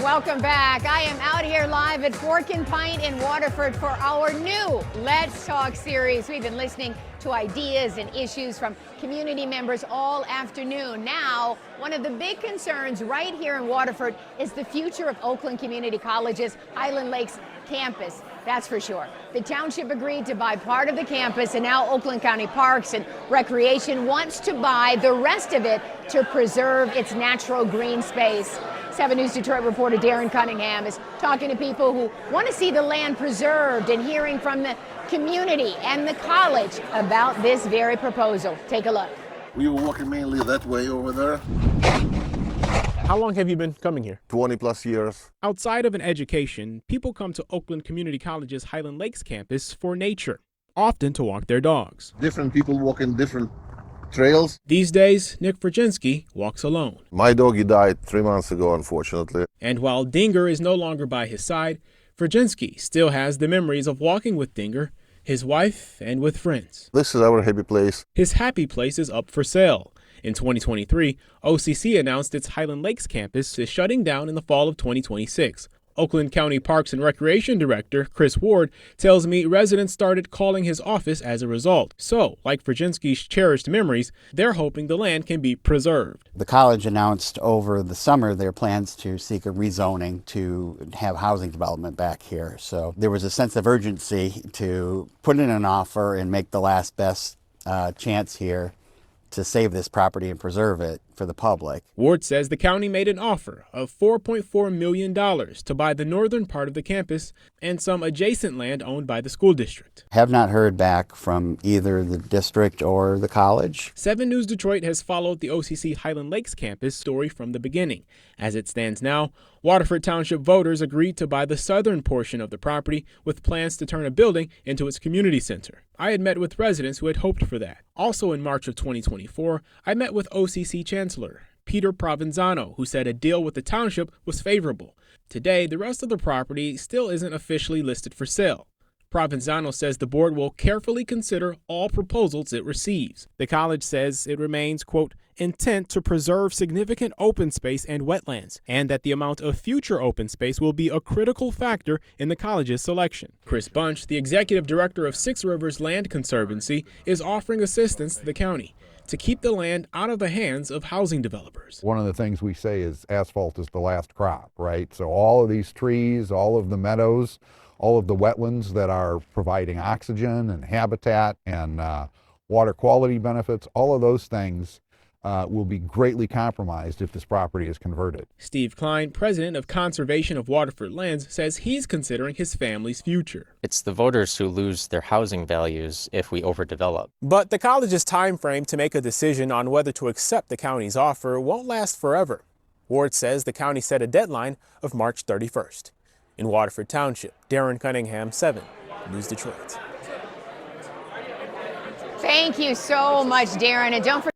Welcome back. I am out here live at Fork and Pint in Waterford for our new Let's Talk series. We've been listening to ideas and issues from community members all afternoon. Now, one of the big concerns right here in Waterford is the future of Oakland Community College's Highland Lakes campus. That's for sure. The township agreed to buy part of the campus, and now Oakland County Parks and Recreation wants to buy the rest of it to preserve its natural green space. 7 News Detroit reporter Darren Cunningham is talking to people who want to see the land preserved and hearing from the community and the college about this very proposal. Take a look. We were walking mainly that way over there. How long have you been coming here? 20 plus years. Outside of an education, people come to Oakland Community College's Highland Lakes campus for nature, often to walk their dogs. Different people walking different trails. These days, Nick Frajinski walks alone. My doggy died 3 months ago, unfortunately. And while Dinger is no longer by his side, Frajinski still has the memories of walking with Dinger, his wife, and with friends. This is our happy place. His happy place is up for sale. In 2023, OCC announced its Highland Lakes campus is shutting down in the fall of 2026. Oakland County Parks and Recreation Director Chris Ward tells me residents started calling his office as a result. So, like Frajinski's cherished memories, they're hoping the land can be preserved. The college announced over the summer their plans to seek a rezoning to have housing development back here. So there was a sense of urgency to put in an offer and make the last best chance here to save this property and preserve it for the public. Ward says the county made an offer of $4.4 million to buy the northern part of the campus and some adjacent land owned by the school district. Have not heard back from either the district or the college. 7 News Detroit has followed the OCC Highland Lakes campus story from the beginning. As it stands now, Waterford Township voters agreed to buy the southern portion of the property with plans to turn a building into its community center. I had met with residents who had hoped for that. Also in March of 2024, I met with OCC Chancellor Peter Provenzano, who said a deal with the township was favorable. Today, the rest of the property still isn't officially listed for sale. Provenzano says the board will carefully consider all proposals it receives. The college says it remains, quote, intent to preserve significant open space and wetlands, and that the amount of future open space will be a critical factor in the college's selection. Chris Bunch, the executive director of Six Rivers Land Conservancy, is offering assistance to the county to keep the land out of the hands of housing developers. One of the things we say is asphalt is the last crop, right? So all of these trees, all of the meadows, all of the wetlands that are providing oxygen and habitat and water quality benefits, all of those things will be greatly compromised if this property is converted. Steve Klein, president of Conservation of Waterford Lands, says he's considering his family's future. It's the voters who lose their housing values if we overdevelop. But the college's time frame to make a decision on whether to accept the county's offer won't last forever. Ward says the county set a deadline of March 31st. In Waterford Township, Darren Cunningham, 7 News Detroit. Thank you so much, Darren. And don't forget